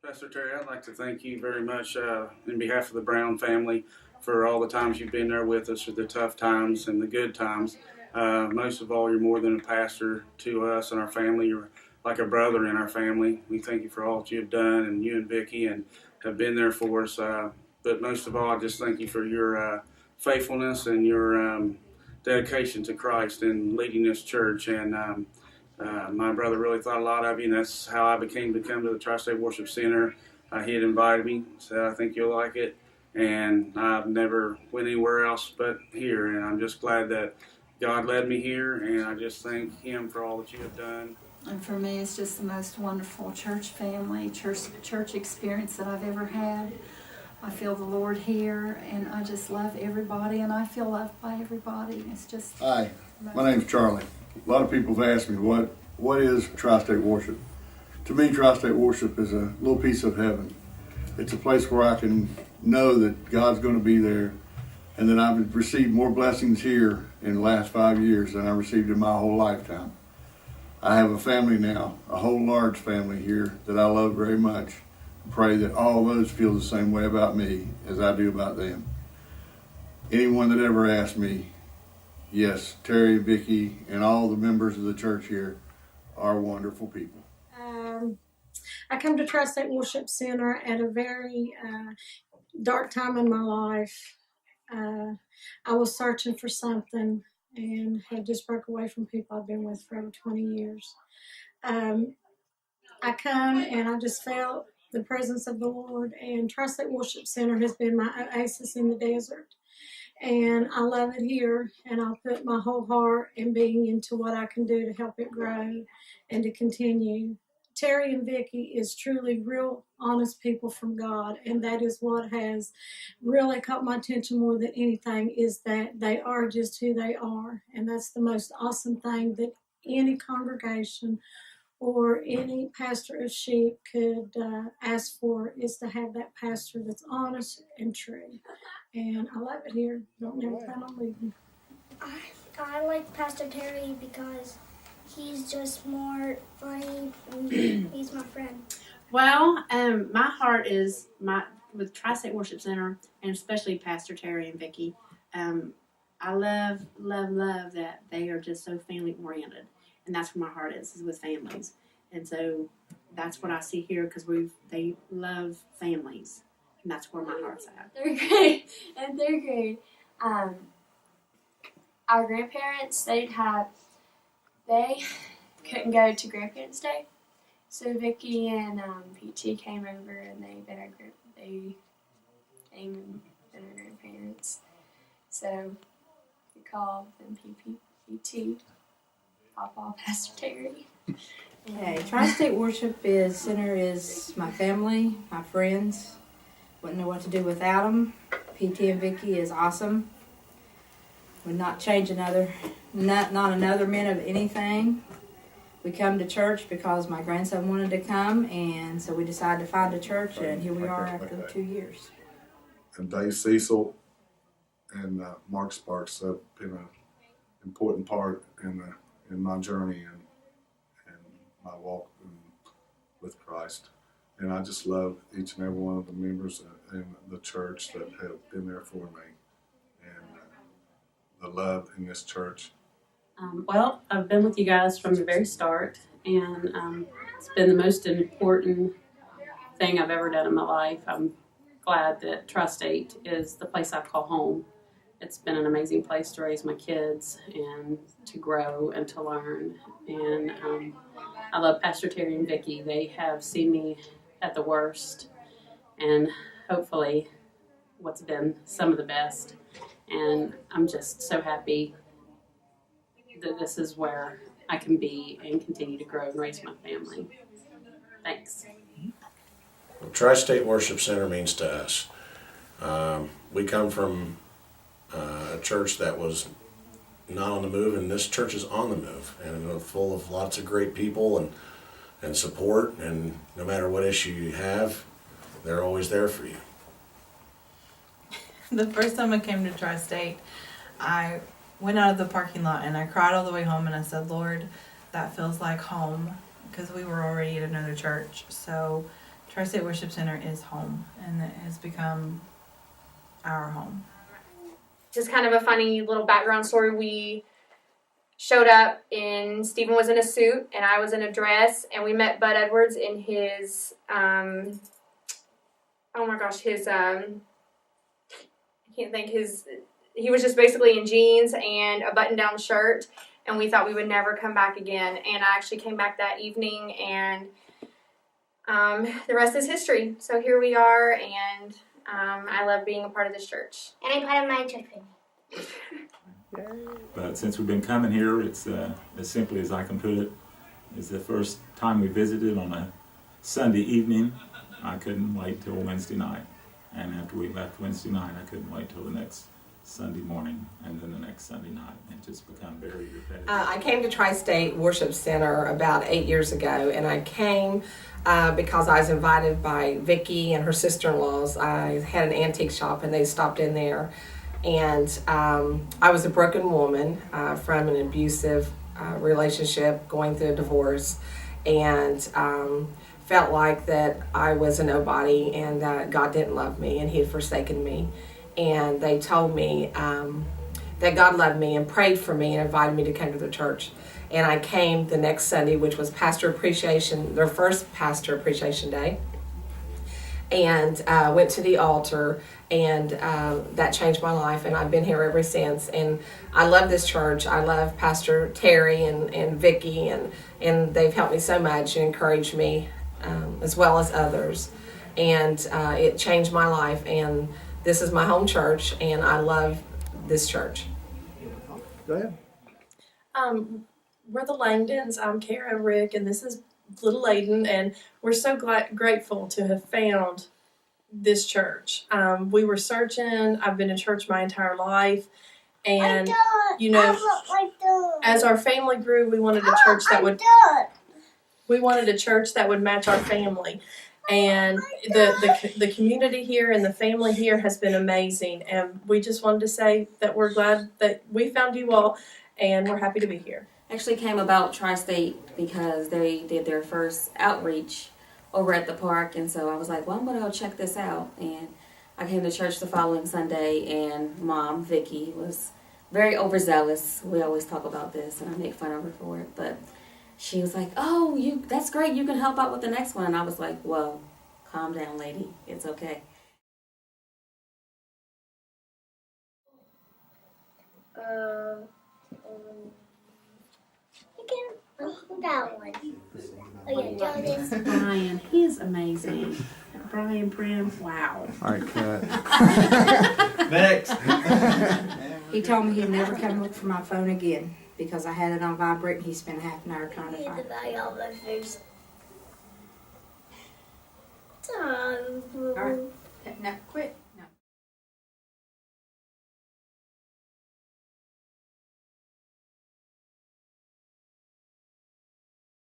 Pastor Terry, I'd like to thank you very much in behalf of the Brown family for all the times you've been there with us, for the tough times and the good times. Most of all, you're more than a pastor to us and our family. You're like a brother in our family. We thank you for all that you've done, and you and Vicki, and have been there for us. But most of all, I just thank you for your faithfulness and your dedication to Christ and leading this church. And my brother really thought a lot of you, and that's how I became to come to the Tri-State Worship Center. He had invited me, said, I think you'll like it. And I've never went anywhere else but here. And I'm just glad that God led me here, and I just thank Him for all that you have done. And for me, it's just the most wonderful church family, church experience that I've ever had. I feel the Lord here, and I just love everybody, and I feel loved by everybody. It's just... Hi, my name's Charlie. A lot of people have asked me, what is Tri-State Worship? To me, Tri-State Worship is a little piece of heaven. It's a place where I can know that God's going to be there, and that I've received more blessings here in the last 5 years than I received in my whole lifetime. I have a family now, a whole large family here that I love very much. I pray that all those feel the same way about me as I do about them. Anyone that ever asked me, yes, Terry, Vicki, and all the members of the church here are wonderful people. I come to Tri-State Worship Center at a very dark time in my life. I was searching for something and had just broke away from people I've been with for over 20 years. I come and I just felt the presence of the Lord, and Tri-State Worship Center has been my oasis in the desert. And I love it here, and I'll put my whole heart and being into what I can do to help it grow and to continue. Terry and Vicki is truly real honest people from God, and that is what has really caught my attention more than anything, is that they are just who they are. And that's the most awesome thing that any congregation or any pastor of sheep could ask for, is to have that pastor that's honest and true. And I love it here. Don't never plan on leaving. I like Pastor Terry because he's just more funny and he's my friend. Well, my heart is with Tri-State Worship Center, and especially Pastor Terry and Vicki. I love that they are just so family oriented, and that's where my heart is with families. And so that's what I see here, because they love families, and that's where my heart's at. Third grade, in third grade, our grandparents, they couldn't go to Grandparents' Day, so Vicki and PT came over, and they came and been our grandparents. So we called them PT, Papa, Pastor Terry. Okay, Tri-State Worship Center is my family, my friends. Wouldn't know what to do without them. PT and Vicki is awesome. Would not change not another minute of anything. We come to church because my grandson wanted to come, and so we decided to find a church, and here we are after 2 years. And Dave Cecil and Mark Sparks have been an important part in my journey and my walk with Christ. And I just love each and every one of the members in the church that have been there for me, and the love in this church. Well, I've been with you guys from the very start, and it's been the most important thing I've ever done in my life. I'm glad that Tri-State is the place I call home. It's been an amazing place to raise my kids and to grow and to learn. And I love Pastor Terry and Vicki. They have seen me at the worst, and hopefully what's been some of the best. And I'm just so happy that this is where I can be and continue to grow and raise my family. Thanks. Well, Tri-State Worship Center means to us. We come from a church that was not on the move, and this church is on the move, and full of lots of great people and support, and no matter what issue you have, they're always there for you. The first time I came to Tri-State, I went out of the parking lot and I cried all the way home, and I said, Lord, that feels like home, because we were already at another church. So Tri-State Worship Center is home, and it has become our home. Just kind of a funny little background story. We showed up, and Stephen was in a suit, and I was in a dress, and we met Bud Edwards in his, I can't think, he was just basically in jeans and a button-down shirt, and we thought we would never come back again. And I actually came back that evening, and the rest is history. So here we are, and I love being a part of this church. And I'm part of my church family. But since we've been coming here, it's as simply as I can put it, it's the first time we visited on a Sunday evening. I couldn't wait till Wednesday night. And after we left Wednesday night, I couldn't wait till the next Sunday morning and then the next Sunday night. It just become very repetitive. I came to Tri-State Worship Center about 8 years ago, and I came because I was invited by Vicki and her sister-in-laws. I had an antique shop, and they stopped in there. And I was a broken woman from an abusive relationship, going through a divorce, and felt like that I was a nobody and that God didn't love me and He had forsaken me. And they told me that God loved me and prayed for me and invited me to come to the church. And I came the next Sunday, which was Pastor Appreciation, their first Pastor Appreciation Day, and went to the altar, and that changed my life, and I've been here ever since. And I love this church. I love Pastor Terry and Vicki, and they've helped me so much and encouraged me, as well as others. And it changed my life, and this is my home church, and I love this church. Go ahead. We're the Langdons. I'm Kara, Rick, and this is little Aiden, and we're so grateful to have found this church. We were searching. I've been in church my entire life, and you know, as our family grew, we wanted a church that would match our family. And the community here and the family here has been amazing, and we just wanted to say that we're glad that we found you all, and we're happy to be here. Actually came about Tri-State because they did their first outreach over at the park, and so I was like, well, I'm gonna go check this out. And I came to church the following Sunday, and Mom, Vicki, was very overzealous. We always talk about this, and I make fun of her for it, but she was like, oh, that's great, you can help out with the next one. And I was like, whoa, calm down, lady, it's okay. That one. Oh yeah, do this. Brian, he's amazing. Brian Brim, wow. All right, cut. Next. He told me he'd never come look for my phone again because I had it on vibrate, and he spent half an hour trying to find it. All right, now quit.